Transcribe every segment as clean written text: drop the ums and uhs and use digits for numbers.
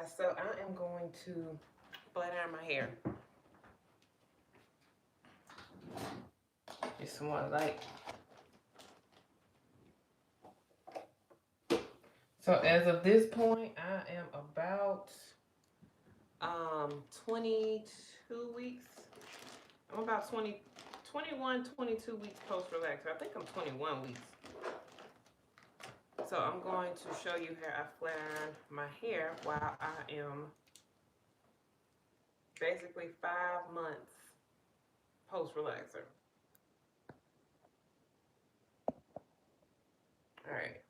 guys, so I am going to flat iron my hair. Just want like, so as of this point, I am about 22 weeks. I'm about 20, 21, 22 weeks post relaxer. I think I'm 21 weeks. So I'm going to show you how I flat iron my hair while I am basically 5 months post relaxer. All right.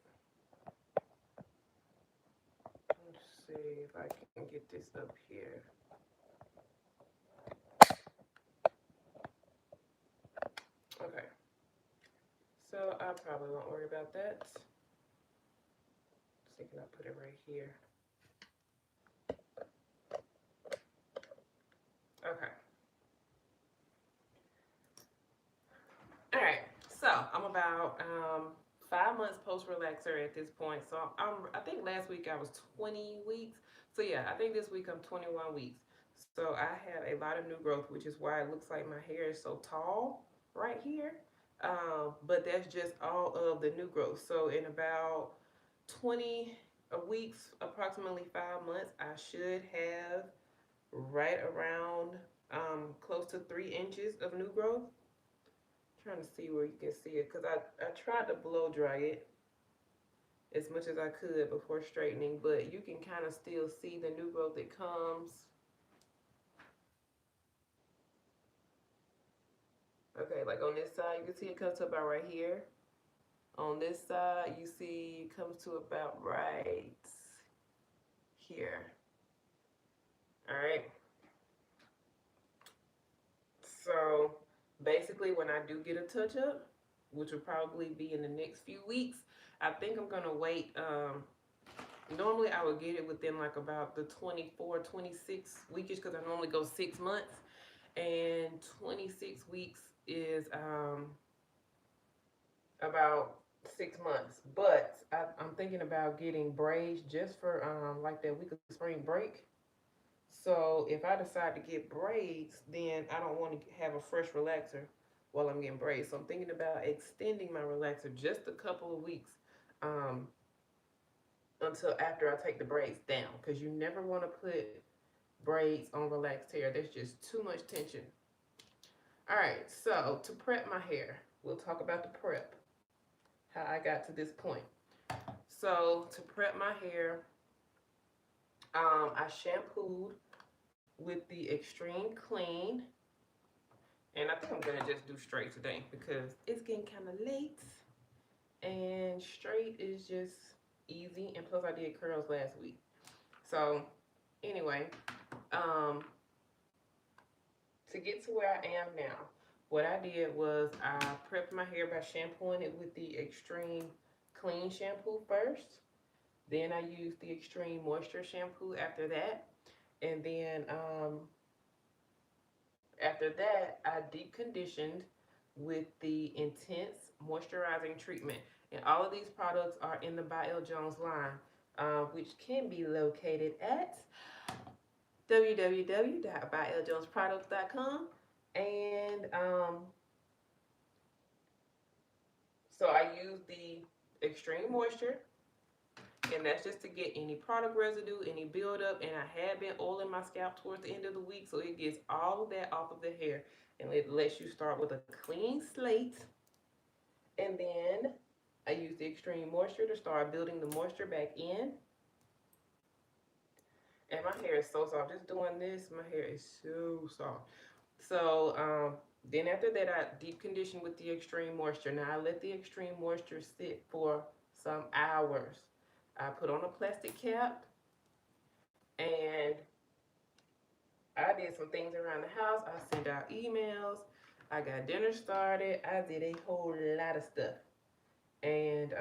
Let's see if I can get this up here. Okay. So I probably won't worry about that. I think I'll put it right here. Okay. All right. So I'm about 5 months post relaxer at this point. So I think last week I was 20 weeks. So yeah, I think this week I'm 21 weeks. So I have a lot of new growth, which is why it looks like my hair is so tall right here. But that's just all of the new growth. So in about 20 weeks, approximately 5 months, I should have right around close to 3 inches of new growth. Trying to see where you can see it because I tried to blow dry it as much as I could before straightening, but you can kind of still see the new growth that comes. Okay, like on this side, you can see it comes to about right here. On this side, you see it comes to about right here. All right. So basically, when I do get a touch up, which will probably be in the next few weeks, I think I'm gonna wait. Normally I would get it within like about the 24, 26 weekish because I normally go 6 months, and 26 weeks is about 6 months. But I'm thinking about getting braids just for like that week of spring break. So if I decide to get braids, then I don't want to have a fresh relaxer while I'm getting braids. So I'm thinking about extending my relaxer just a couple of weeks um, until after I take the braids down, because you never want to put braids on relaxed hair. There's just too much tension. All right, so to prep my hair, we'll talk about the prep, how I got to this point. So to prep my hair, I shampooed with the Extreme Clean. And I think I'm gonna just do straight today because it's getting kind of late. And straight is just easy. And plus I did curls last week. So anyway, um, to get to where I am now, what I did was I prepped my hair by shampooing it with the Extreme Clean shampoo first. Then I used the Extreme Moisture shampoo after that. And then after that, I deep conditioned with the Intense Moisturizing Treatment. And all of these products are in the By L Jones line, which can be located at www.byljonsproducts.com. And so I use the Extreme Moisture, and that's just to get any product residue, any buildup. And I have been oiling my scalp towards the end of the week, so it gets all of that off of the hair, and it lets you start with a clean slate. And then I use the Extreme Moisture to start building the moisture back in. And my hair is so soft. Just doing this, my hair is so soft. So then after that, I deep condition with the Extreme Moisture. Now I let the Extreme Moisture sit for some hours. I put on a plastic cap, and I did some things around the house. I sent out emails. I got dinner started. I did a whole lot of stuff. And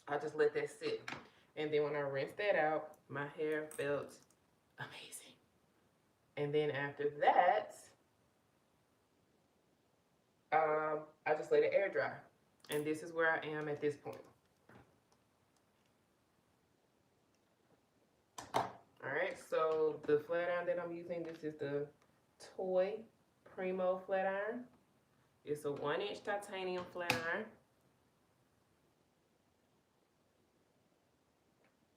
I just let that sit. And then when I rinsed that out, my hair felt amazing. And then after that, I just let it air dry. And this is where I am at this point. the flat iron that I'm using, this is the Toy Primo flat iron. It's a 1-inch titanium flat iron.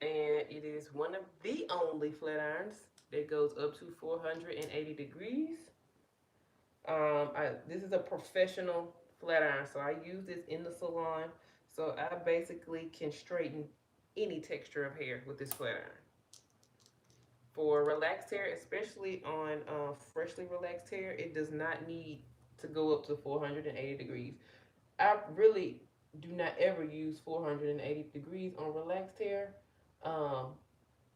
And it is one of the only flat irons that goes up to 480 degrees. This is a professional flat iron, so I use this in the salon. So I basically can straighten any texture of hair with this flat iron. For relaxed hair, especially on freshly relaxed hair, it does not need to go up to 480 degrees. I really do not ever use 480 degrees on relaxed hair, um,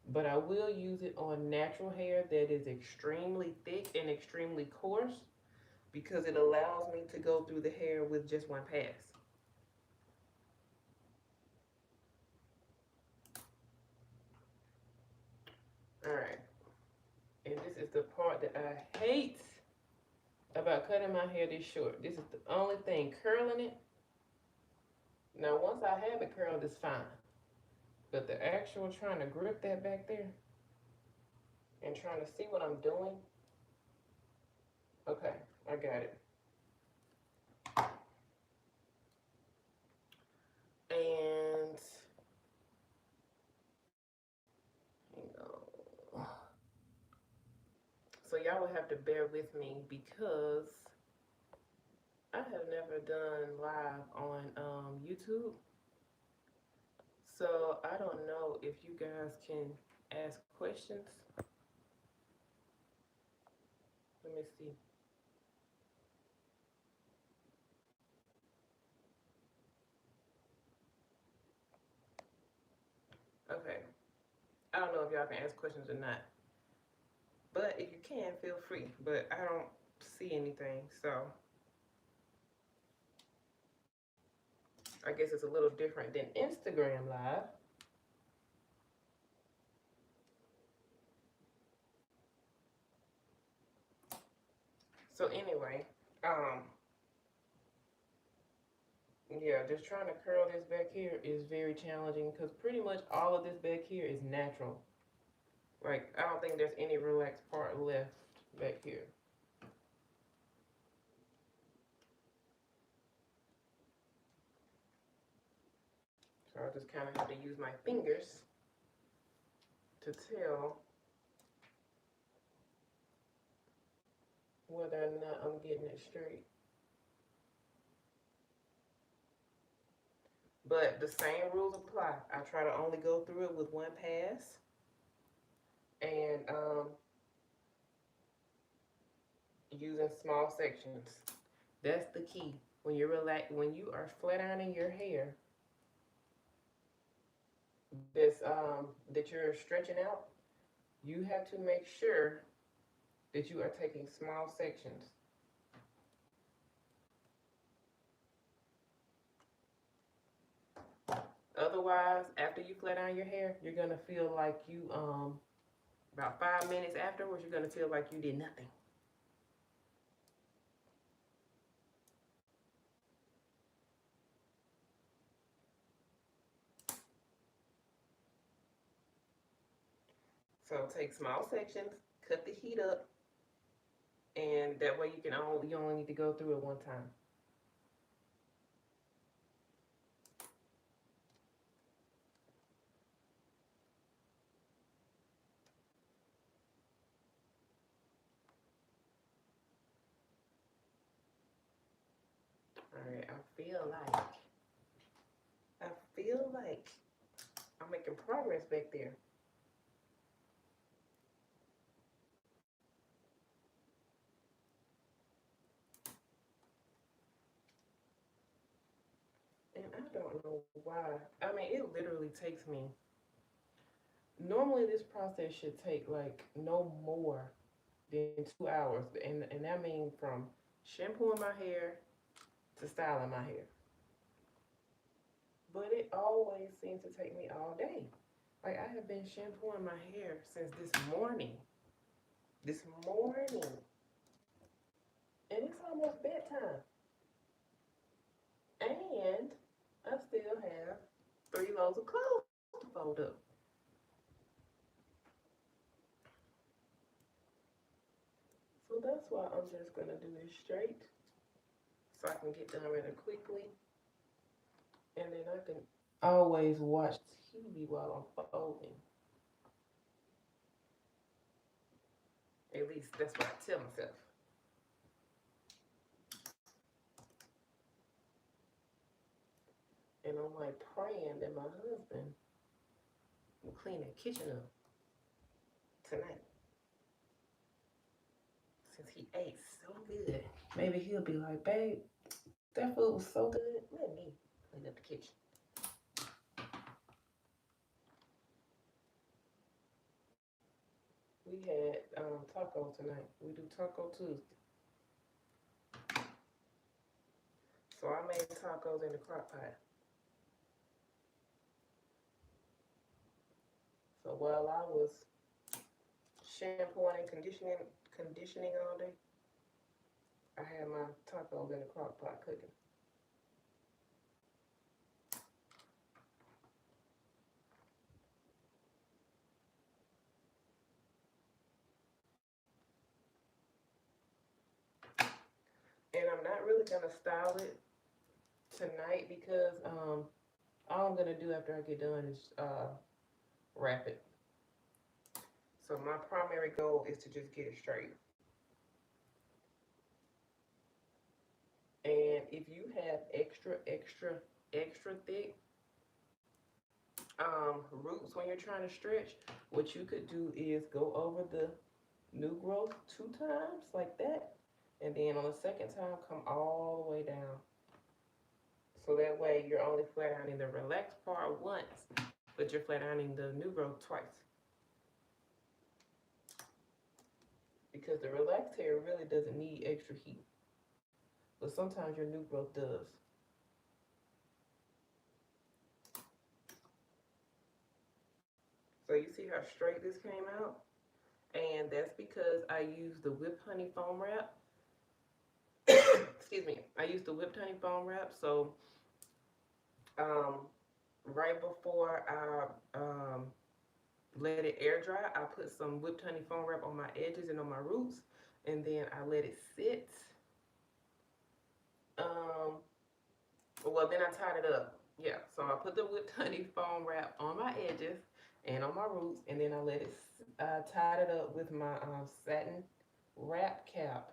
but I will use it on natural hair that is extremely thick and extremely coarse because it allows me to go through the hair with just one pass. All right, and this is the part that I hate about cutting my hair this short. This is the only thing, curling it. Now, once I have it curled, it's fine. But the actual trying to grip that back there and trying to see what I'm doing. Okay, I got it. And so y'all will have to bear with me because I have never done live on YouTube. So I don't know if you guys can ask questions. Let me see. Okay. I don't know if y'all can ask questions or not. But if you can, feel free. But I don't see anything, so I guess it's a little different than Instagram Live. So anyway, yeah, just trying to curl this back here is very challenging because pretty much all of this back here is natural. Like, I don't think there's any relaxed part left back here. So I just kind of have to use my fingers to tell whether or not I'm getting it straight. But the same rules apply. I try to only go through it with one pass. And using small sections. That's the key. When you are flat ironing your hair, that you're stretching out, you have to make sure that you are taking small sections. Otherwise, after you flat iron your hair, you're gonna feel like you about 5 minutes afterwards, you're gonna feel like you did nothing. So take small sections, cut the heat up, and that way you only need to go through it one time. All right, I feel like I'm making progress back there. And I don't know why. I mean, it literally takes me. Normally, this process should take like no more than 2 hours, and that means from shampooing my hair to styling my hair. But it always seems to take me all day. Like I have been shampooing my hair since this morning. This morning. And it's almost bedtime. And I still have 3 loads of clothes to fold up. that's why I'm just gonna do this straight so I can get done rather quickly. And then I can always watch TV while I'm folding. At least that's what I tell myself. And I'm like praying that my husband will clean the kitchen up tonight. Since he ate so good. Maybe he'll be like, babe, that food was so good. Let me clean up the kitchen. We had tacos tonight. We do Taco Tuesday. So I made tacos in the crock pot. So while I was shampooing and conditioning all day, I had my tacos in the crock pot cooking. And I'm not really gonna style it tonight because all I'm gonna do after I get done is wrap it. So my primary goal is to just get it straight. And if you have extra thick roots when you're trying to stretch, what you could do is go over the new growth 2 times like that, and then on the second time come all the way down. So that way you're only flat ironing the relaxed part once, but you're flat ironing the new growth twice. Because the relaxed hair really doesn't need extra heat, but sometimes your new growth does. So you see how straight this came out? And that's because I used the whipped honey foam wrap. Excuse me. I used the whipped honey foam wrap. So um, right before I let it air dry, I put some whipped honey foam wrap on my edges and on my roots, and then I let it sit. Um, well, then I tied it up. Yeah, so I put the whipped honey foam wrap on my edges and on my roots, and then I let it tied it up with my satin wrap cap,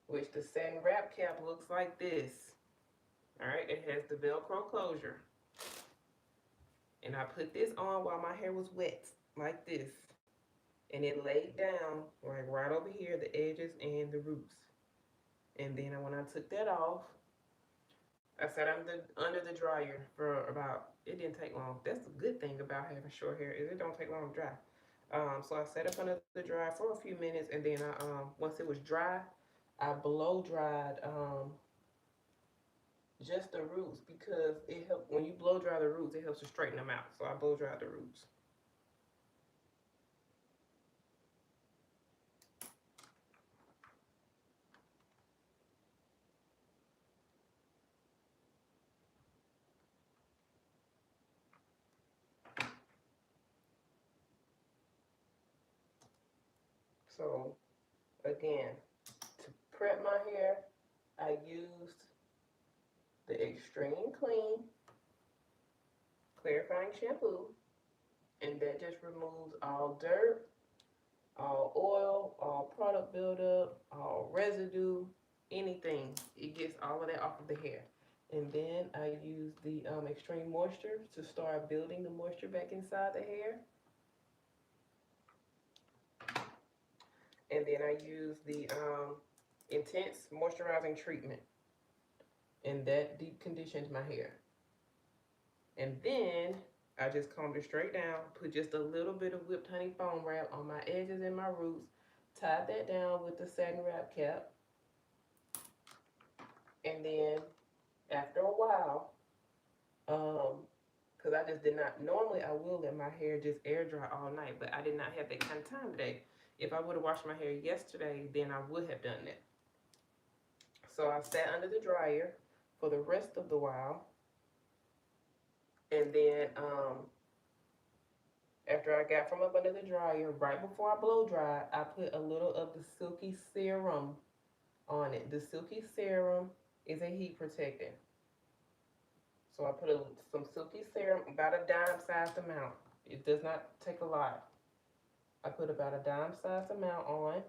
which the satin wrap cap looks like this. All right, it has the Velcro closure. And I put this on while my hair was wet, like this. And it laid down, like right over here, the edges and the roots. And then when I took that off, I sat under the dryer for about, it didn't take long. That's the good thing about having short hair is it don't take long to dry. So I sat up under the dryer for a few minutes, and then once it was dry, I blow dried just the roots because it helps when you blow dry the roots. It helps to straighten them out. So I blow dried the roots. So again, to prep my hair, I used the Extreme Clean Clarifying Shampoo, and that just removes all dirt, all oil, all product buildup, all residue, anything. It gets all of that off of the hair. And then I use the Extreme Moisture to start building the moisture back inside the hair. And then I use the Intense Moisturizing Treatment, and that deep conditions my hair. And then I just combed it straight down, put just a little bit of whipped honey foam wrap on my edges and my roots, tied that down with the satin wrap cap, and then after a while, because I just did not, normally I will let my hair just air dry all night, but I did not have that kind of time today. If I would have washed my hair yesterday, then I would have done that. So I sat under the dryer for the rest of the while, and then After I got from up under the dryer, right before I blow dry, I put a little of the Silky Serum on it. The Silky Serum is a heat protectant. So I put some Silky Serum, about a dime sized amount. It does not take a lot. I put about a dime sized amount on,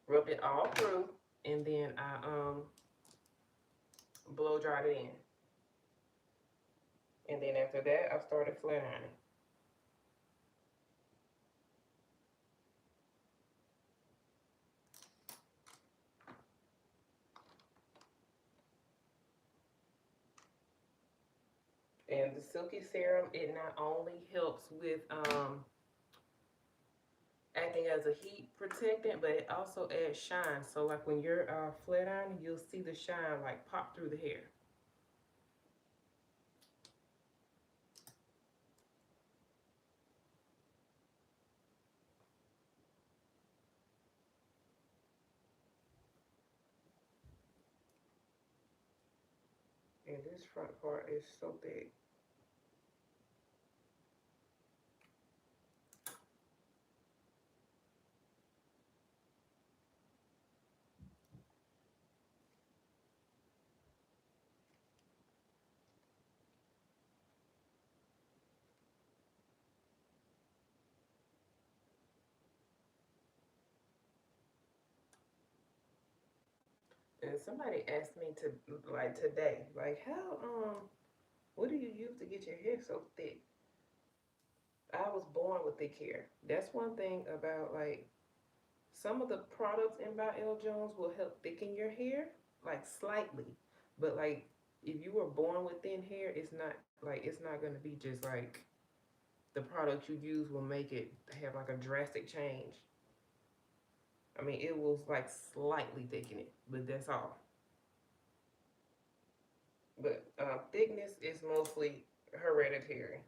rubbed it all through, and then I blow dried it in. And then after that, I started flat ironing. And the Silky Serum, it not only helps with acting as a heat protectant, but it also adds shine. So like when you're flat ironing, you'll see the shine like pop through the hair. And this front part is so big. And somebody asked me to like today, like how what do you use to get your hair so thick? I was born with thick hair. That's one thing about like some of the products in by L. Jones will help thicken your hair, like slightly. But like if you were born with thin hair, it's not gonna be just like the product you use will make it have like a drastic change. I mean, it will like slightly thicken it, but that's all. But thickness is mostly hereditary.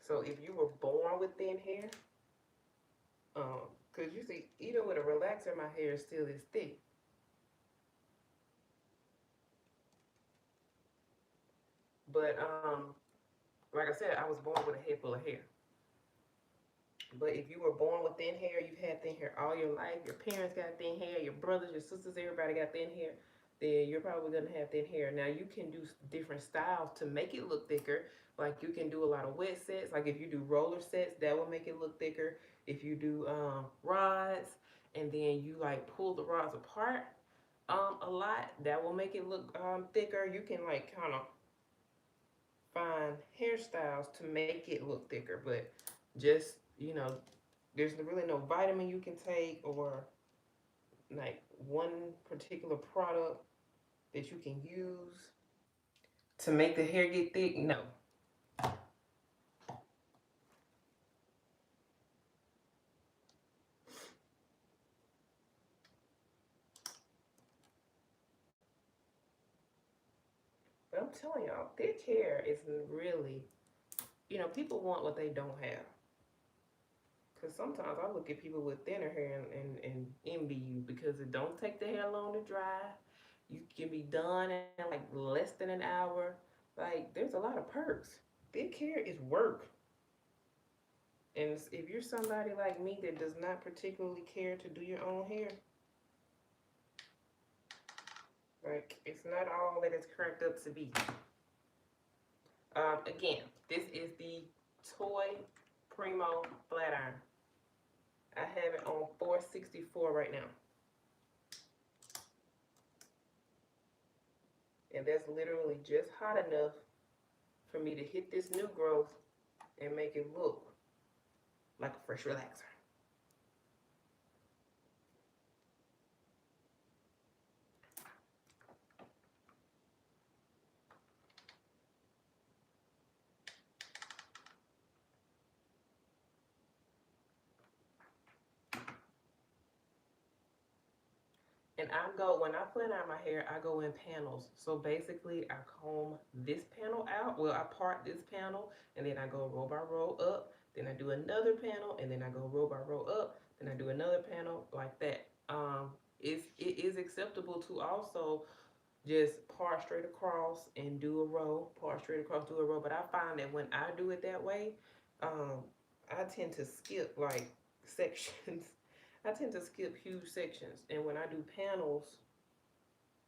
So if you were born with thin hair, because you see, even with a relaxer, my hair still is thick. But like I said, I was born with a head full of hair. But if you were born with thin hair, you've had thin hair all your life, your parents got thin hair, your brothers, your sisters, everybody got thin hair, then you're probably going to have thin hair. Now, you can do different styles to make it look thicker. Like you can do a lot of wet sets. Like if you do roller sets, that will make it look thicker. If you do rods and then you like pull the rods apart a lot, that will make it look thicker. You can like kind of find hairstyles to make it look thicker, but just there's really no vitamin you can take or like one particular product that you can use to make the hair get thick. No. But I'm telling y'all, thick hair is really, people want what they don't have. Because sometimes I look at people with thinner hair and envy you because it don't take the hair long to dry. You can be done in like less than an hour. Like, there's a lot of perks. Thick hair is work. And if you're somebody like me that does not particularly care to do your own hair, like it's not all that it's cracked up to be. Again, this is the Toy Primo Flat Iron. I have it on 464 right now. And that's literally just hot enough for me to hit this new growth and make it look like a fresh relaxer. And when I flat iron my hair, I go in panels. So basically, I comb this panel out. Well, I part this panel, and then I go row by row up. Then I do another panel, and then I go row by row up. Then I do another panel like that. It is acceptable to also just part straight across and do a row, part straight across, do a row. But I find that when I do it that way, um, I tend to skip like sections. I tend to skip huge sections, and when I do panels,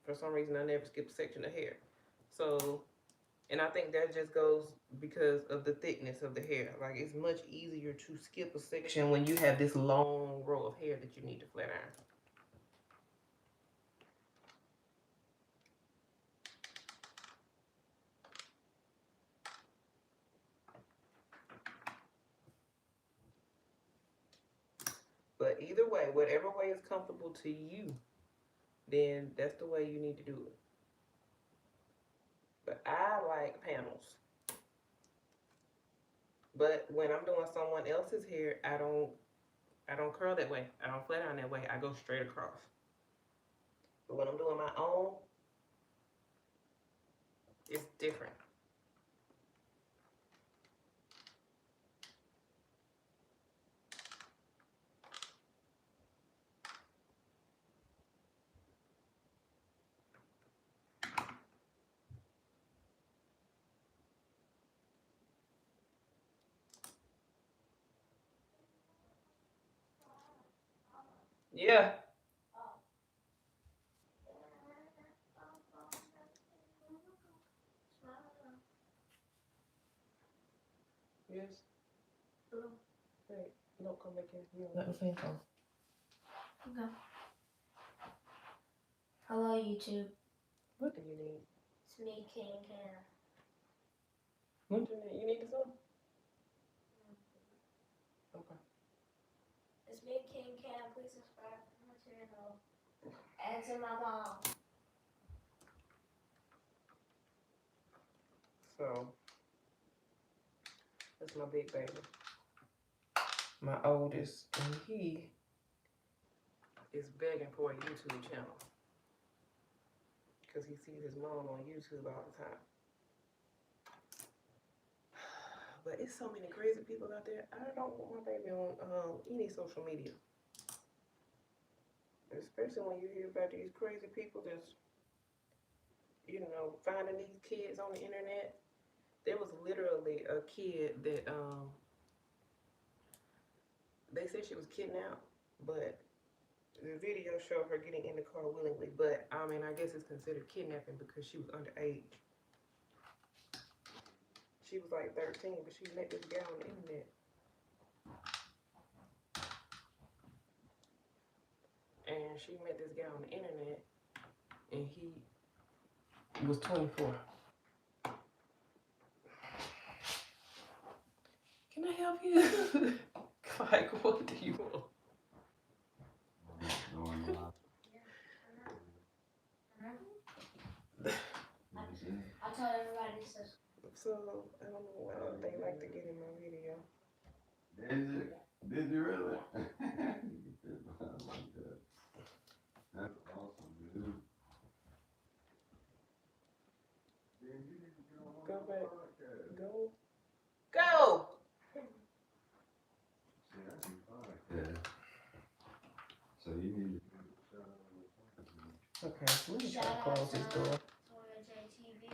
for some reason, I never skip a section of hair. So, and I think that just goes because of the thickness of the hair. Like it's much easier to skip a section when you have this long row of hair that you need to flat iron. But either way, whatever way is comfortable to you, then that's the way you need to do it. But I like panels. But when I'm doing someone else's hair, I don't curl that way. I don't flat iron that way. I go straight across. But when I'm doing my own, it's different. Yeah. Yes. Hey, don't come back in. You don't let me say something. Okay. Hello, YouTube. What do you need? It's me, King Cam. What do you need? You need some? Okay. It's me, King Cam. Please subscribe to my channel. And to my mom. So, that's my big baby. My oldest. And he is begging for a YouTube channel. Because he sees his mom on YouTube all the time. But it's so many crazy people out there. I don't want my baby on any social media. Especially when you hear about these crazy people that's, finding these kids on the internet. There was literally a kid that they said she was kidnapped, but the video showed her getting in the car willingly. But I mean, I guess it's considered kidnapping because she was underage. She was like 13, but she met this guy on the internet. And she met this guy on the internet, and he was 24. Can I help you? Like, what do you want? I told everybody to subscribe. So, I don't know why they like to get in my video. Did you really? I like that. That's awesome, dude. Go back. Go. Go! See, I do podcast. So you need to. Okay, so let me try to close this door. Toya JTV.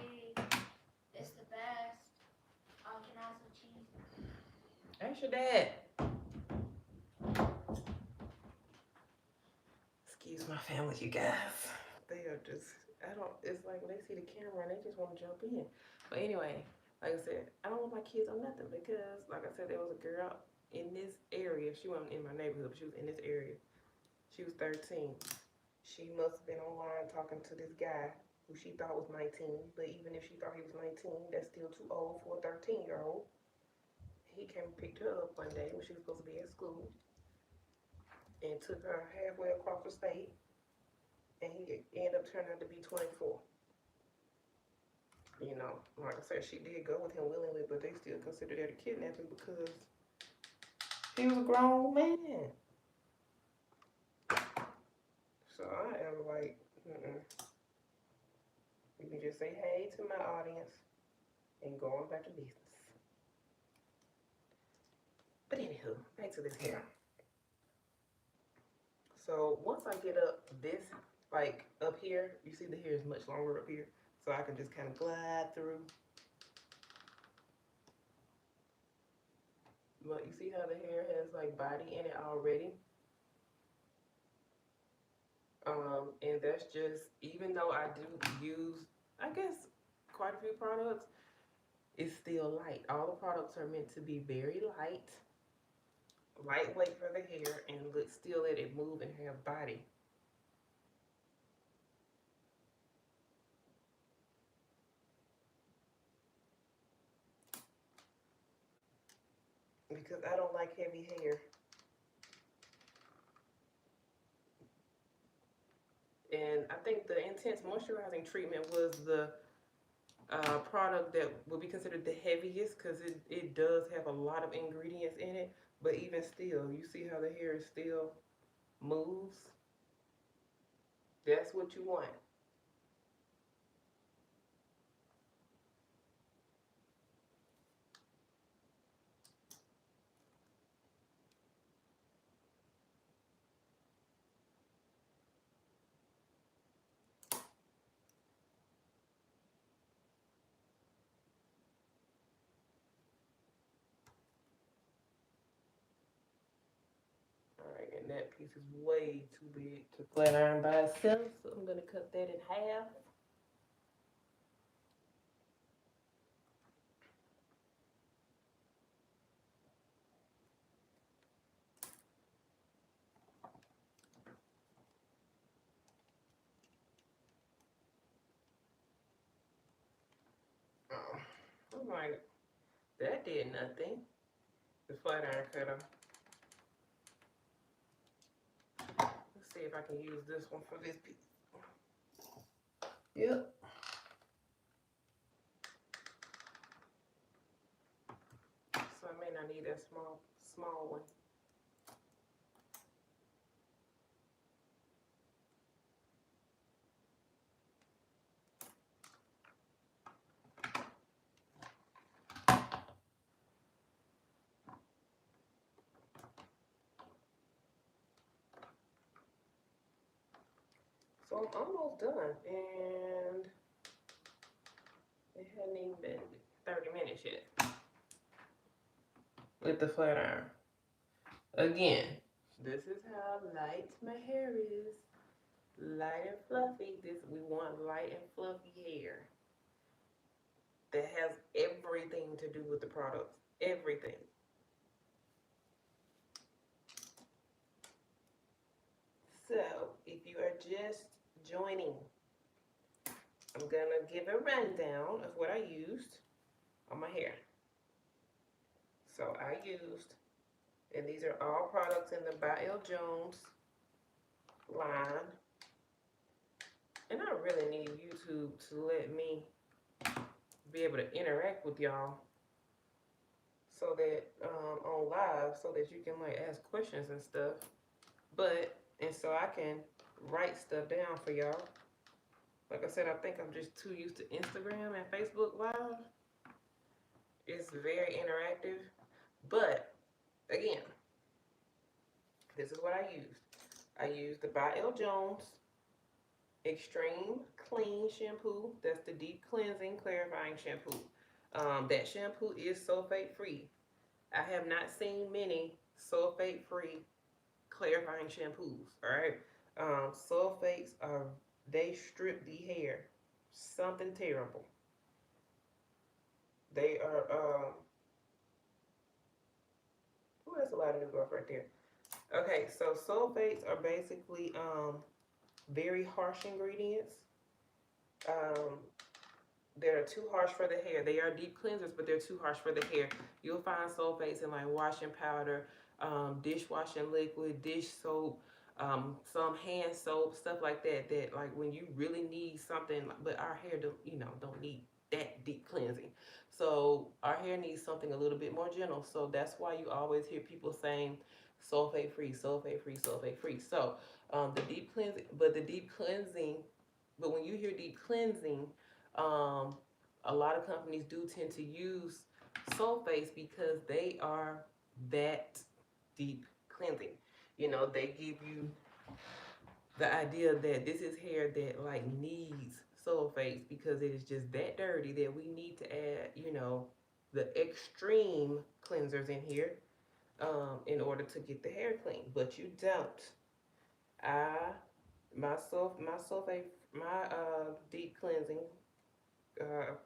It's the best. Can I have some cheese? Ask your dad. Excuse my family, you guys. They are just, it's like when they see the camera and they just want to jump in. But anyway, like I said, I don't want my kids on nothing because, like I said, there was a girl in this area. She wasn't in my neighborhood, but she was in this area. She was 13. She must have been online talking to this guy who she thought was 19. But even if she thought he was 19, that's still too old for a 13-year-old. He came and picked her up one day when she was supposed to be at school and took her halfway across the state, and he ended up turning out to be 24. Like I said, she did go with him willingly, but they still considered that a kidnapping because he was a grown man. So I am like, you can just say hey to my audience and go on back to business. But anywho, back to this hair. So once I get up this like up here, you see the hair is much longer up here, so I can just kind of glide through. But you see how the hair has like body in it already? And that's just, even though I do use, I guess, quite a few products, it's still light. All the products are meant to be very light, lightweight for the hair, and still let it move and have body. Because I don't like heavy hair. And I think the Intense Moisturizing Treatment was the product that would be considered the heaviest because it does have a lot of ingredients in it. But even still, you see how the hair still moves? That's what you want. Alright, and that piece is way too big to flat iron by itself, so I'm gonna cut that in half. I'm like, that did nothing. The flat iron cutter. Let's see if I can use this one for this piece. Yep. So I may not need that small one. So I'm almost done, and it hadn't even been 30 minutes yet with the flat iron. Again, this is how light my hair is. Light and fluffy. We want light and fluffy hair that has everything to do with the products. Everything. So, if you are just joining, I'm gonna give a rundown of what I used on my hair. So I used, and these are all products in the By L. Jones line. And I really need YouTube to let me be able to interact with y'all so that on live, so that you can like ask questions and stuff. And so I can write stuff down for y'all. Like I said, I think I'm just too used to Instagram and Facebook Live. It's very interactive. But again, this is what I used. I used the By L. Jones Extreme Clean Shampoo. That's the deep cleansing, clarifying shampoo. That shampoo is sulfate free. I have not seen many sulfate free clarifying shampoos. All right. Sulfates are, they strip the hair. Something terrible. They are, oh, that's a lot of new growth right there. Okay, so sulfates are basically very harsh ingredients. They're too harsh for the hair. They are deep cleansers, but they're too harsh for the hair. You'll find sulfates in like washing powder, dishwashing liquid, dish soap, some hand soap, stuff like that. That like when you really need something, but our hair don't need that deep cleansing. So our hair needs something a little bit more gentle. So that's why you always hear people saying sulfate free, sulfate free, sulfate free. So the deep cleansing, but when you hear deep cleansing, a lot of companies do tend to use sulfates because they are that deep cleansing. You know, they give you the idea that this is hair that like needs sulfates because it is just that dirty that we need to add, you know, the extreme cleansers in here in order to get the hair clean. But you don't. I my sulfate my deep cleansing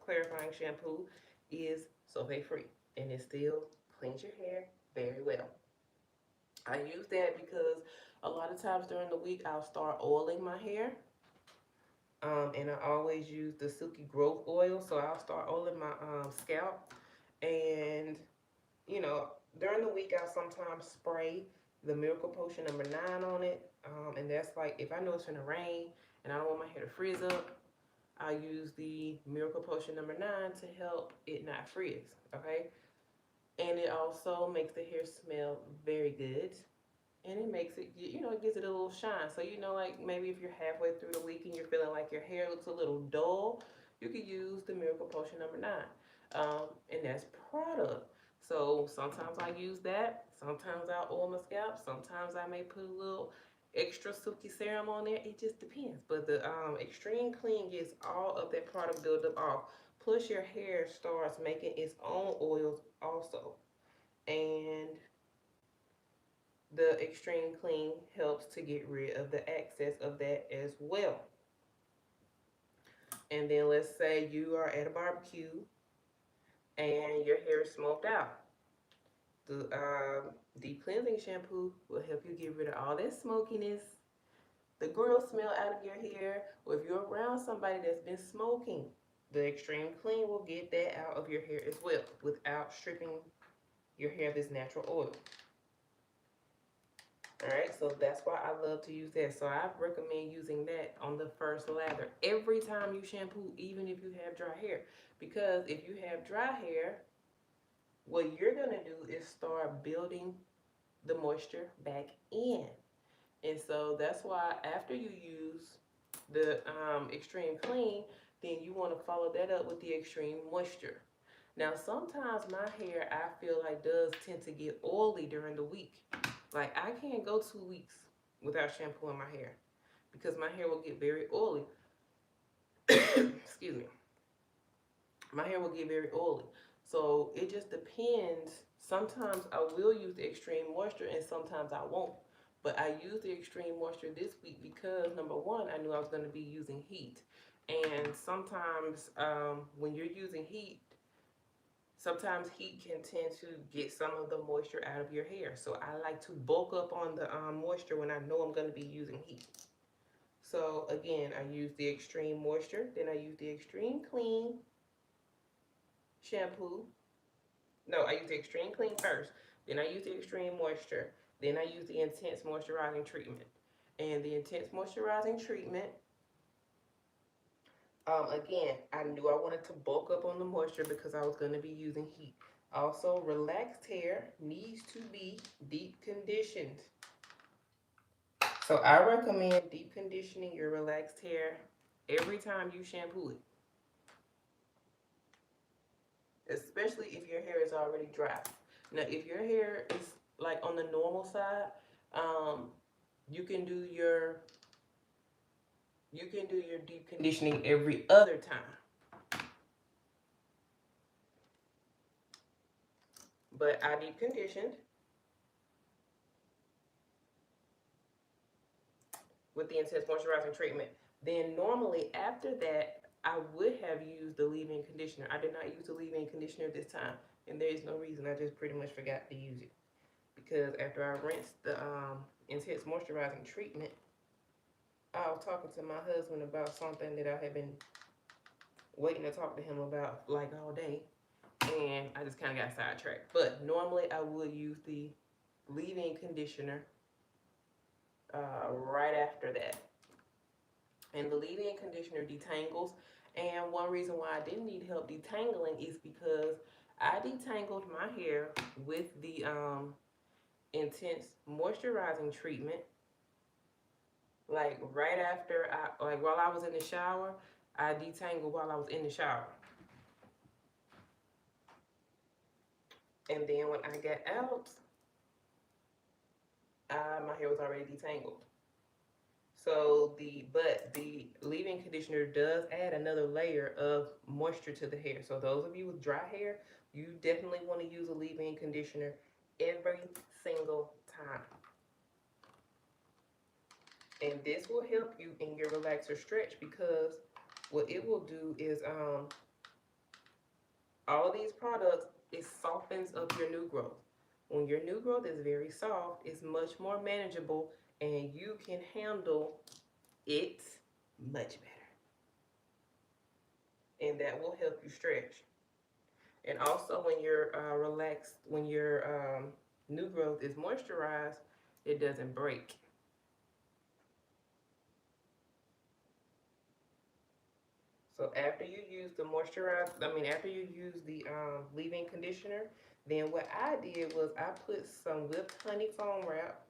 clarifying shampoo is sulfate free and it still cleans your hair very well. I use that because a lot of times during the week I'll start oiling my hair. And I always use the Silky Growth oil, so I'll start oiling my scalp. And you know, during the week I'll sometimes spray the Miracle Potion #9 on it. And that's like if I know it's gonna rain and I don't want my hair to frizz up, I use the Miracle Potion #9 to help it not frizz. Okay, and it also makes the hair smell very good, and it makes it, you know, it gives it a little shine. So you know, like maybe if you're halfway through the week and you're feeling like your hair looks a little dull, you could use the Miracle Potion #9, and that's product. So sometimes I use that. Sometimes I oil my scalp. Sometimes I may put a little extra silky serum on there. It just depends. But the Extreme Clean gets all of that product buildup off. Plus your hair starts making its own oils also. And the Extreme Clean helps to get rid of the excess of that as well. And then let's say you are at a barbecue and your hair is smoked out. The deep cleansing shampoo will help you get rid of all that smokiness, the grill smell out of your hair, or if you're around somebody that's been smoking, the Extreme Clean will get that out of your hair as well without stripping your hair of this natural oil. Alright, so that's why I love to use that. So I recommend using that on the first lather every time you shampoo, even if you have dry hair. Because if you have dry hair, what you're going to do is start building the moisture back in. And so that's why after you use the Extreme Clean, then you want to follow that up with the Extreme Moisture. Now, sometimes my hair, I feel like, does tend to get oily during the week. Like, I can't go 2 weeks without shampooing my hair because my hair will get very oily. Excuse me. My hair will get very oily. So it just depends. Sometimes I will use the Extreme Moisture and sometimes I won't. But I used the Extreme Moisture this week because, number one, I knew I was going to be using heat. And sometimes when you're using heat, sometimes heat can tend to get some of the moisture out of your hair. So I like to bulk up on the moisture when I know I'm going to be using heat. So again, I use the Extreme Moisture, then I use the Extreme Clean shampoo. No, I use the Extreme Clean first, then I use the Extreme Moisture, then I use the Intense Moisturizing Treatment. And the Intense Moisturizing Treatment, again, I knew I wanted to bulk up on the moisture because I was going to be using heat. Also, relaxed hair needs to be deep conditioned. So I recommend deep conditioning your relaxed hair every time you shampoo it, especially if your hair is already dry. Now, if your hair is like on the normal side, you can do your deep conditioning every other time. But I deep conditioned with the Intense Moisturizing Treatment. Then normally after that, I would have used the leave-in conditioner. I did not use the leave-in conditioner this time, and there is no reason. I just pretty much forgot to use it because after I rinsed the Intense Moisturizing Treatment, I was talking to my husband about something that I had been waiting to talk to him about like all day, and I just kind of got sidetracked. But normally I would use the leave-in conditioner right after that. And the leave-in conditioner detangles. And one reason why I didn't need help detangling is because I detangled my hair with the Intense Moisturizing Treatment. Like right after while I was in the shower, I detangled while I was in the shower. And then when I got out, my hair was already detangled. So but the leave-in conditioner does add another layer of moisture to the hair. So those of you with dry hair, you definitely want to use a leave-in conditioner every single time. And this will help you in your relaxer stretch, because what it will do is all of these products, it softens up your new growth. When your new growth is very soft, it's much more manageable and you can handle it much better. And that will help you stretch. And also when you're relaxed, when your new growth is moisturized, it doesn't break. So after you use the after you use the leave-in conditioner, then what I did was I put some whipped honey foam wrap,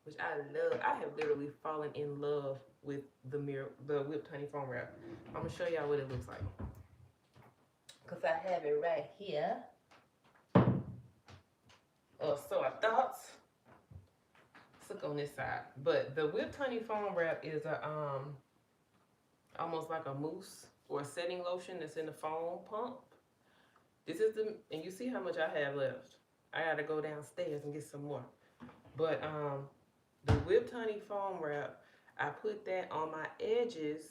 which I love. I have literally fallen in love with the whipped honey foam wrap. I'm gonna show y'all what it looks like, cause I have it right here. So I thought. Let's look on this side. But the whipped honey foam wrap is a almost like a mousse or a setting lotion that's in the foam pump. This is and you see how much I have left. I gotta go downstairs and get some more. But the whipped honey foam wrap, I put that on my edges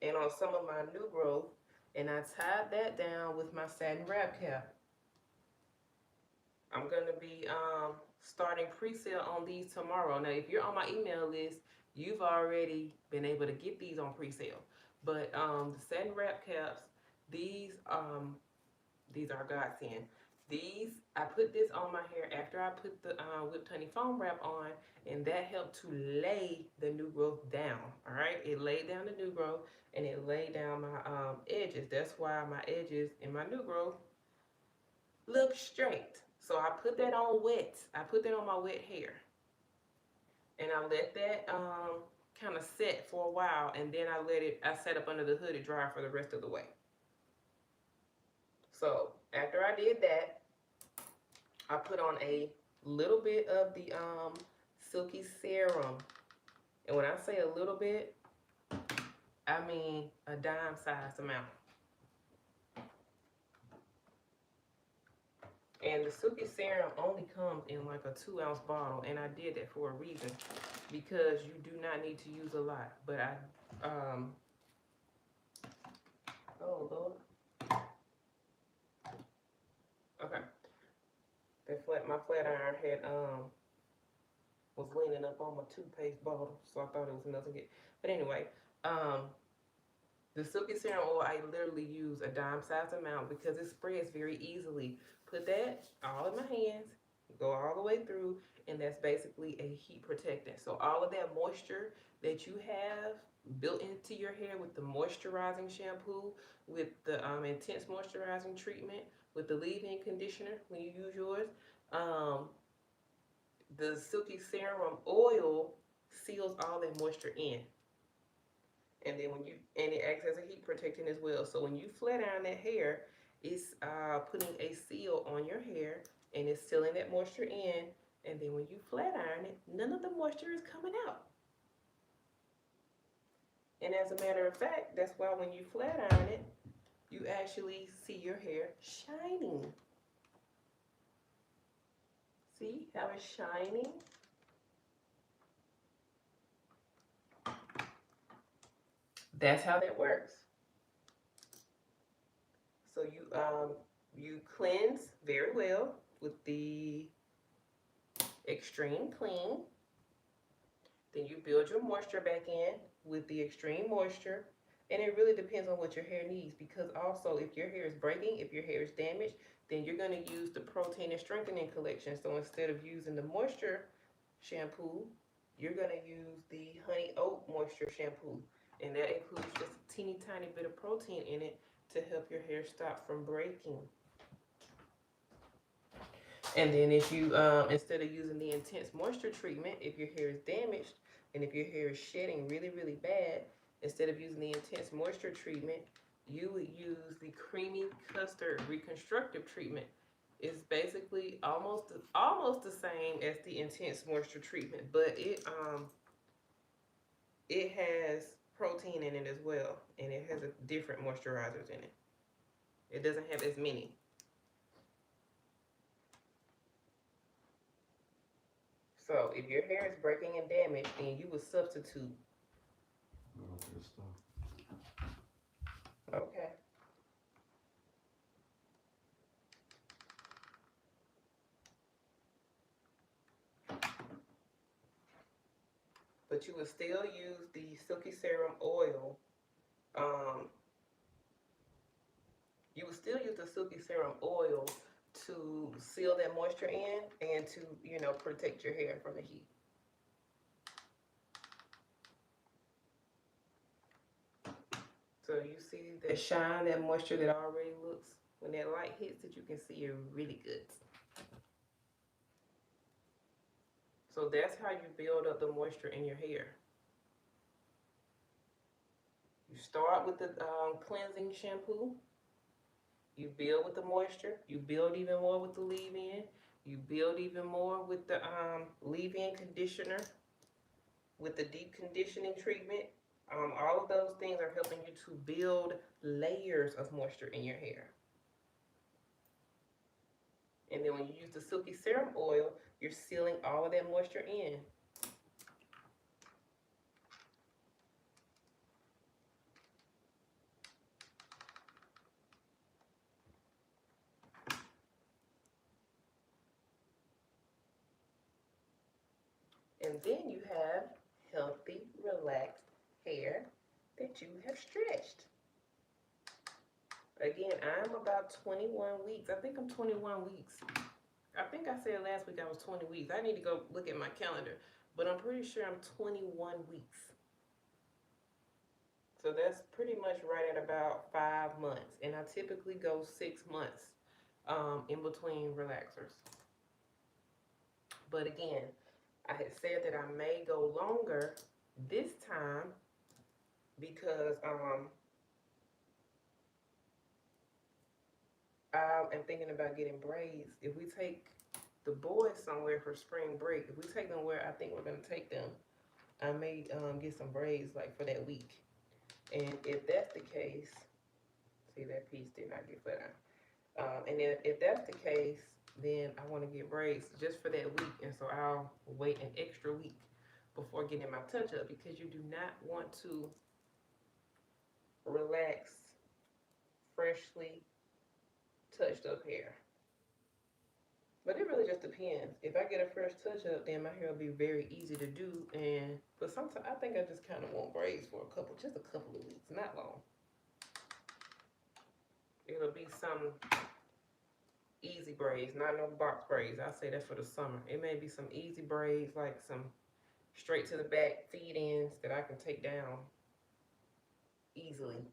and on some of my new growth, and I tied that down with my satin wrap cap. I'm gonna be starting pre-sale on these tomorrow. Now, if you're on my email list, you've already been able to get these on pre-sale. But the satin wrap caps, these are godsend. These, I put this on my hair after I put the whipped honey foam wrap on, and that helped to lay the new growth down. All right, it laid down the new growth and it laid down my edges. That's why my edges in my new growth look straight. So I put that on wet. I put that on my wet hair, and I let that kind of set for a while, and then I set up under the hood to dry for the rest of the way. So after I did that, I put on a little bit of the Silky Serum. And when I say a little bit, I mean a dime-sized amount. And the Silky Serum only comes in like a 2-ounce bottle, and I did that for a reason, because you do not need to use a lot. But oh Lord. Okay. My flat iron had was leaning up on my toothpaste bottle, so I thought it was nothing. But anyway, the Silky Serum oil, I literally use a dime-sized amount because it spreads very easily. Put that all in my hands, go all the way through, and that's basically a heat protectant. So all of that moisture that you have built into your hair with the moisturizing shampoo, with the intense moisturizing treatment, with the leave-in conditioner when you use yours, the Silky Serum oil seals all that moisture in. And then it acts as a heat protectant as well. So when you flat iron that hair, it's putting a seal on your hair, and it's sealing that moisture in. And then when you flat iron it, none of the moisture is coming out. And as a matter of fact, that's why when you flat iron it, you actually see your hair shining. See how it's shining? That's how that works. So you cleanse very well with the Extreme Clean. Then you build your moisture back in with the Extreme Moisture. And it really depends on what your hair needs, because also if your hair is breaking, if your hair is damaged, then you're going to use the Protein and Strengthening Collection. So instead of using the moisture shampoo, you're going to use the Honey Oat Moisture Shampoo. And that includes just a teeny tiny bit of protein in it to help your hair stop from breaking. And then if you, instead of using the intense moisture treatment, if your hair is damaged and if your hair is shedding really, really bad, instead of using the intense moisture treatment, you would use the Creamy Custard Reconstructive Treatment. It's basically almost the same as the intense moisture treatment, but it has protein in it as well, and it has a different moisturizers in it. It doesn't have as many. So if your hair is breaking and damaged, then you would substitute. All this stuff. Okay. But you would still use the Silky Serum oil. Um, you would still use the Silky Serum oil to seal that moisture in and to, protect your hair from the heat. So you see that shine, that moisture that already looks, when that light hits it, you can see it really good. So that's how you build up the moisture in your hair. You start with the cleansing shampoo. You build with the moisture. You build even more with the leave-in. You build even more with the leave-in conditioner, with the deep conditioning treatment. All of those things are helping you to build layers of moisture in your hair. And then when you use the Silky Serum oil, you're sealing all of that moisture in. And then you have healthy, relaxed hair that you have stretched. Again, I'm about 21 weeks. I think I'm 21 weeks. I think I said last week I was 20 weeks. I need to go look at my calendar, but I'm pretty sure I'm 21 weeks. So that's pretty much right at about 5 months. And I typically go 6 months in between relaxers. But again, I had said that I may go longer this time because I am thinking about getting braids. If we take the boys somewhere for spring break, if we take them where I think we're going to take them, I may get some braids like for that week. And if that's the case, see that piece did not get put on. And then if that's the case, then I want to get braids just for that week. And so I'll wait an extra week before getting my touch up, because you do not want to relax freshly touched up hair. But it really just depends. If I get a fresh touch up, then my hair will be very easy to do. But sometimes I think I just kind of want braids for just a couple of weeks, not long. It'll be some easy braids, not no box braids. I say that for the summer. It may be some easy braids, like some straight to the back feed ins that I can take down easily.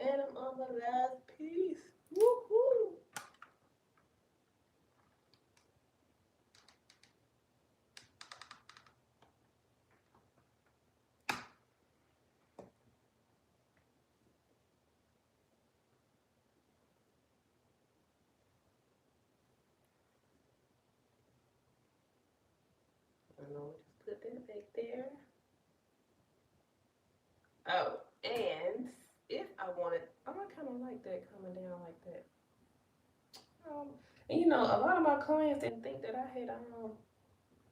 And I'm on the last piece. Woohoo! I'm gonna just put that back there. Oh, and if I wanted, I kind of like that coming down like that. And a lot of my clients didn't think that I had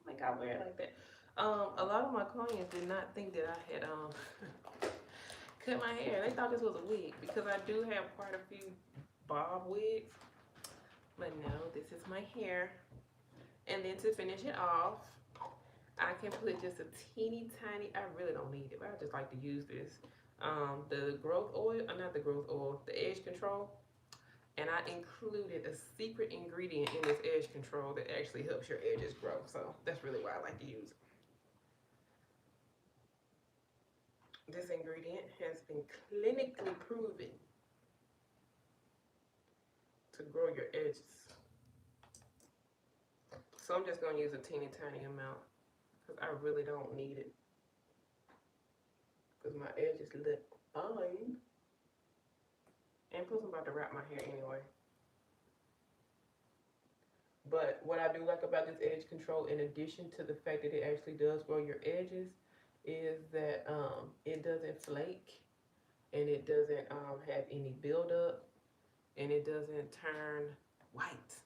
like I wear it like that. A lot of my clients did not think that I had cut my hair. They thought this was a wig, because I do have quite a few bob wigs. But no, this is my hair. And then to finish it off, I can put just a teeny tiny, I really don't need it, but I just like to use this. The growth oil, not the growth oil, the edge control. And I included a secret ingredient in this edge control that actually helps your edges grow. So that's really why I like to use it. this ingredient has been clinically proven to grow your edges. So I'm just gonna use a teeny tiny amount because I really don't need it. Because my edges look fine. And plus I'm about to wrap my hair anyway. But what I do like about this edge control, in addition to the fact that it actually does grow your edges, is that it doesn't flake, and it doesn't have any buildup, and it doesn't turn white.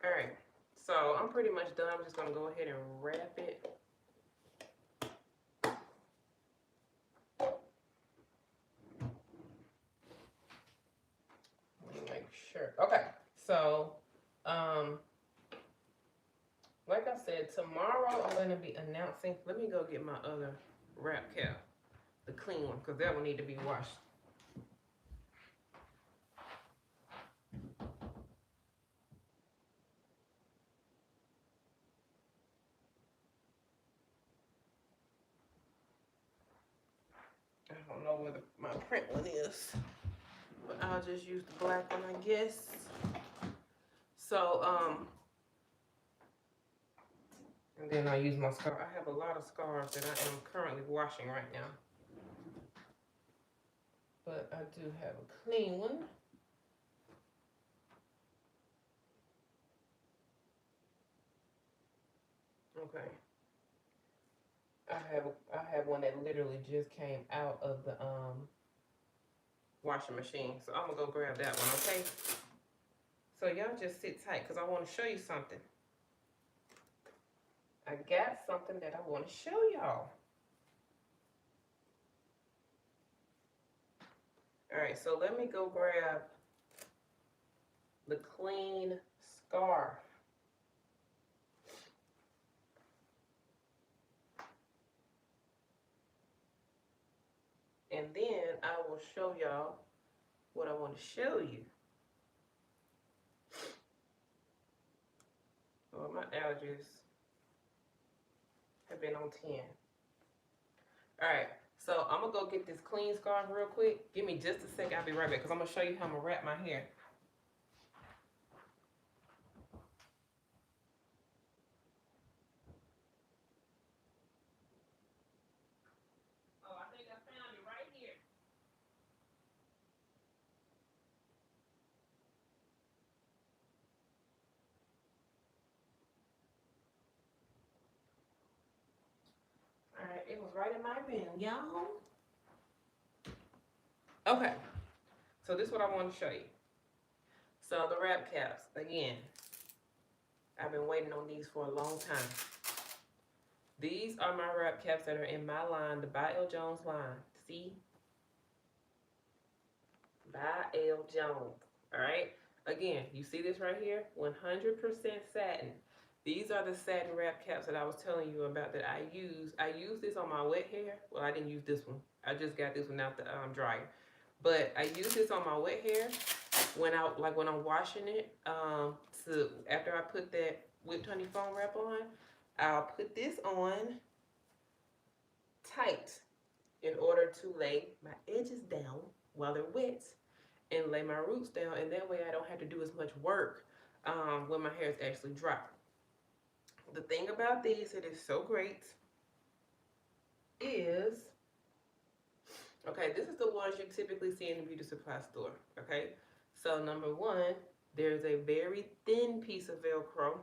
All right, so I'm pretty much done. I'm just gonna go ahead and wrap it. Make sure. Okay, so like I said, tomorrow I'm going to be announcing. Let me go get my other wrap cap, the clean one, because that one need to be washed. I don't know where my print one is, but I'll just use the black one, I guess. So and then I use my scarf. I have a lot of scarves that I am currently washing right now. But I do have a clean one. Okay. I have one that literally just came out of the washing machine. So I'm gonna go grab that one, okay? So y'all just sit tight because I want to show you something. I got something that I want to show y'all. All right, so let me go grab the clean scarf. And then I will show y'all what I want to show you. Oh, my allergies have been on 10. All right, so I'm gonna go get this clean scarf real quick. Give me just a second, I'll be right back, because I'm gonna show you how I'm gonna wrap my hair. Oh, I think I found it right here. All right, it was right in my bin, y'all. Okay, so this is what I want to show you. So the wrap caps, again, I've been waiting on these for a long time. These are my wrap caps that are in my line, the By L. Jones line. See? By L. Jones. All right? Again, you see this right here? 100% satin. These are the satin wrap caps that I was telling you about that I use. I use this on my wet hair. Well, I didn't use this one. I just got this one out the dryer. But I use this on my wet hair when I'm washing it. After I put that whipped honey foam wrap on, I'll put this on tight in order to lay my edges down while they're wet and lay my roots down, and that way I don't have to do as much work when my hair is actually dry. The thing about these that is so great is, okay, this is the ones you typically see in the beauty supply store, okay? So number one, there's a very thin piece of Velcro.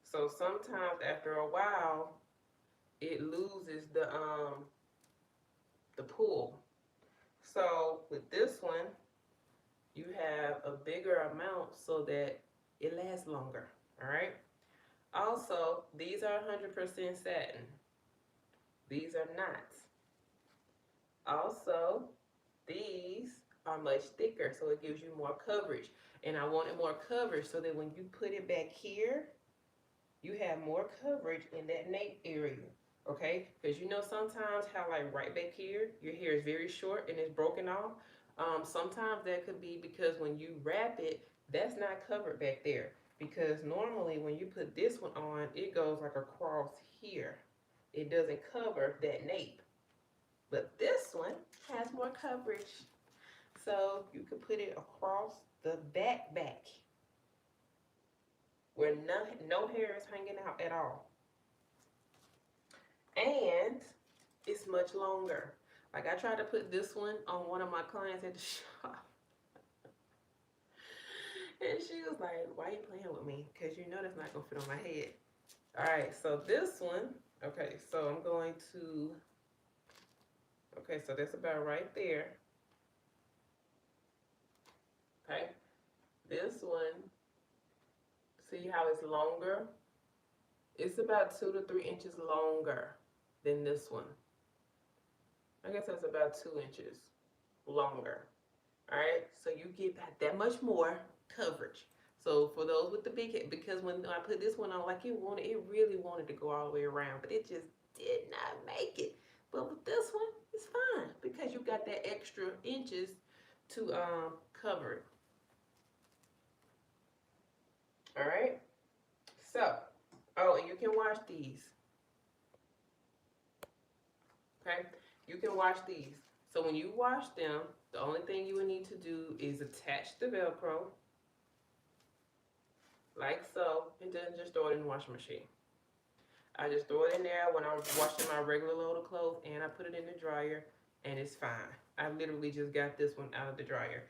So sometimes after a while, it loses the pull. So with this one, you have a bigger amount so that it lasts longer, all right? Also, these are 100% satin. These are not. Also, these are much thicker, so it gives you more coverage. And I wanted more coverage so that when you put it back here, you have more coverage in that nape area, okay? Because you know sometimes how like right back here, your hair is very short and it's broken off. Sometimes that could be because when you wrap it, that's not covered back there because normally when you put this one on, it goes like across here. It doesn't cover that nape. But this one has more coverage. So you can put it across the back where no hair is hanging out at all. And it's much longer. Like I tried to put this one on one of my clients at the shop. And she was like, why are you playing with me? Because you know that's not going to fit on my head. All right, so this one, okay, so I'm going to, okay, so that's about right there. Okay, this one, see how it's longer? It's about 2 to 3 inches longer than this one. I guess that's about 2 inches longer. All right, so you get that much more coverage. So for those with the big head, because when I put this one on, like it really wanted to go all the way around, but it just did not make it. But with this one, it's fine because you got that extra inches to cover it. All right. So, oh, and you can wash these. Okay, you can wash these. So when you wash them, the only thing you would need to do is attach the Velcro, like so, and then just throw it in the washing machine. I just throw it in there when I'm washing my regular load of clothes, and I put it in the dryer, and it's fine. I literally just got this one out of the dryer.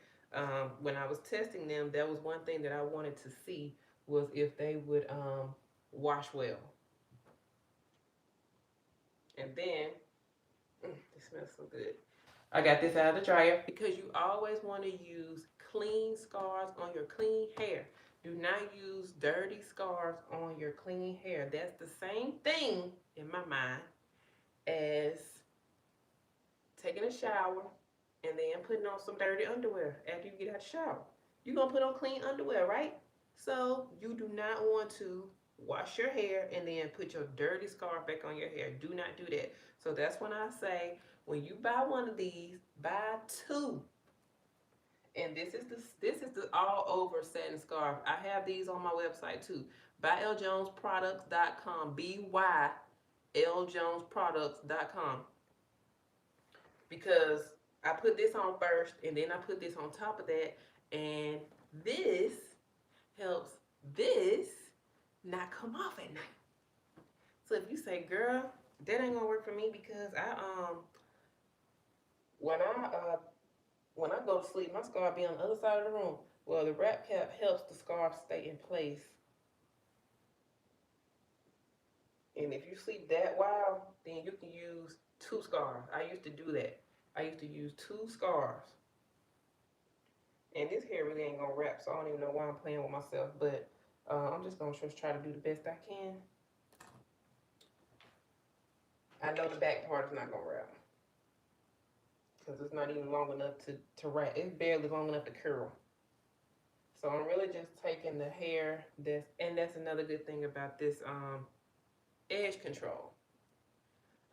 When I was testing them, that was one thing that I wanted to see was if they would wash well. And then, it smells so good. I got this out of the dryer because you always want to use clean scarves on your clean hair. Do not use dirty scarves on your clean hair. That's the same thing in my mind as taking a shower and then putting on some dirty underwear after you get out of the shower. You're going to put on clean underwear, right? So you do not want to wash your hair and then put your dirty scarf back on your hair. Do not do that. So that's when I say, when you buy one of these, buy two. And this is the all over satin scarf. I have these on my website too. ByLJonesProducts.com. ByLJonesProducts.com. Because I put this on first and then I put this on top of that, and this helps this not come off at night. So if you say, girl, that ain't gonna work for me because when I go to sleep, my scarf be on the other side of the room. Well, the wrap cap helps the scarf stay in place. And if you sleep that wild, then you can use two scarves. I used to do that. I used to use two scarves. And this hair really ain't gonna wrap, so I don't even know why I'm playing with myself. But I'm just gonna just try to do the best I can. I know the back part is not gonna wrap, because it's not even long enough to wrap. It's barely long enough to curl. So I'm really just taking the hair and that's another good thing about this edge control.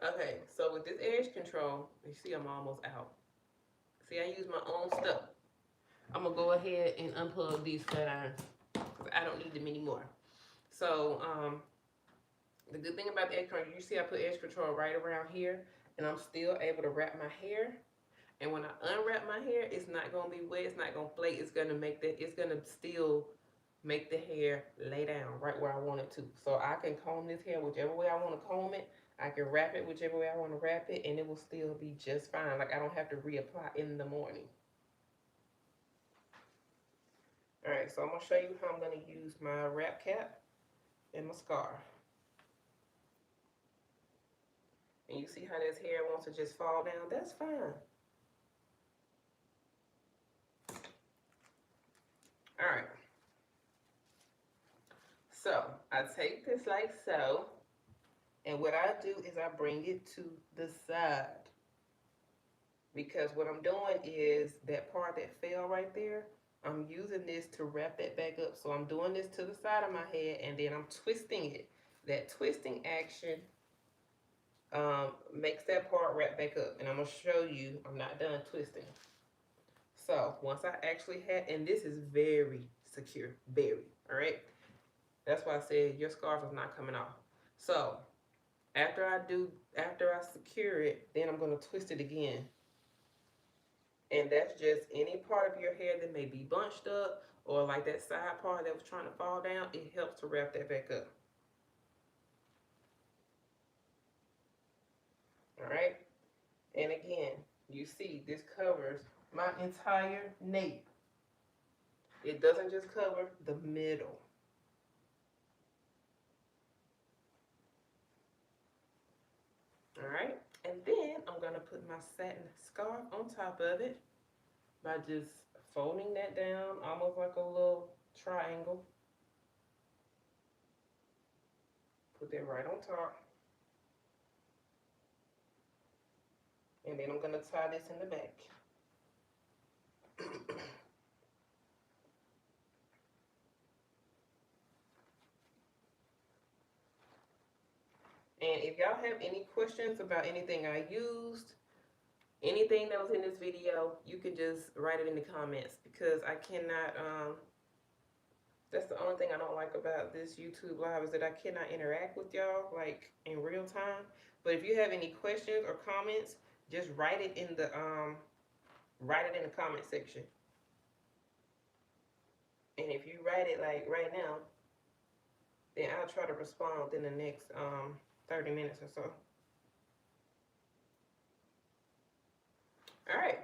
Okay, so with this edge control, you see I'm almost out. See, I use my own stuff. I'm gonna go ahead and unplug these flat irons because I don't need them anymore. So the good thing about the edge control, you see I put edge control right around here, and I'm still able to wrap my hair. And when I unwrap my hair, it's not gonna be wet, it's not gonna flake, it's gonna still make the hair lay down right where I want it to. So I can comb this hair whichever way I want to comb it. I can wrap it whichever way I want to wrap it, and it will still be just fine. Like I don't have to reapply in the morning. All right, so I'm gonna show you how I'm gonna use my wrap cap and my scarf. And you see how this hair wants to just fall down? That's fine. All right. So I take this like so, and what I do is I bring it to the side, because what I'm doing is that part that fell right there, I'm using this to wrap that back up. So I'm doing this to the side of my head, and then I'm twisting it. That twisting action makes that part wrap back up, and I'm gonna show you I'm not done twisting. So once I actually had, and this is very secure, very, all right? That's why I said your scarf is not coming off. So after I secure it, then I'm gonna twist it again. And that's just any part of your hair that may be bunched up or like that side part that was trying to fall down, it helps to wrap that back up. All right. And again, you see this covers my entire nape. It doesn't just cover the middle. All right. And then I'm going to put my satin scarf on top of it by just folding that down almost like a little triangle. Put that right on top. And then I'm going to tie this in the back. And if y'all have any questions about anything I used, anything that was in this video, you can just write it in the comments because I cannot, that's the only thing I don't like about this YouTube live is that I cannot interact with y'all like in real time. But if you have any questions or comments, just write it in the comment section. And if you write it like right now, then I'll try to respond within the next 30 minutes or so. All right,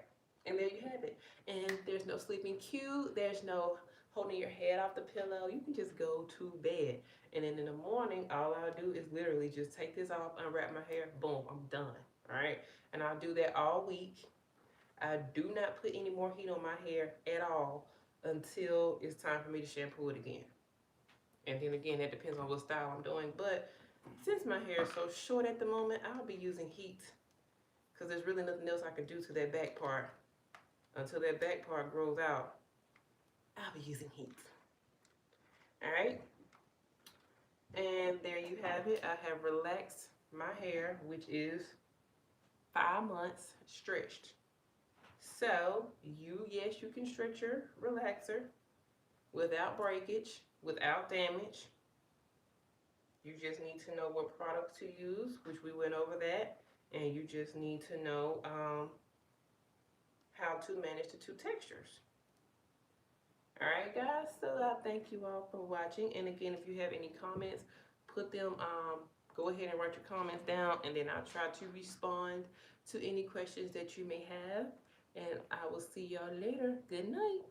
and there you have it. And there's no sleeping cue. There's no holding your head off the pillow. You can just go to bed. And then in the morning, all I'll do is literally just take this off, unwrap my hair, boom, I'm done. All right, and I'll do that all week. I do not put any more heat on my hair at all until it's time for me to shampoo it again. And then again, that depends on what style I'm doing. But since my hair is so short at the moment, I'll be using heat because there's really nothing else I can do to that back part. Until that back part grows out, I'll be using heat. All right. And there you have it. I have relaxed my hair, which is 5 months stretched. So yes, you can stretch your relaxer without breakage, without damage. You just need to know what product to use, which we went over that. And you just need to know how to manage the two textures. All right, guys, so I thank you all for watching. And again, if you have any comments, put them, go ahead and write your comments down, and then I'll try to respond to any questions that you may have. And I will see y'all later. Good night.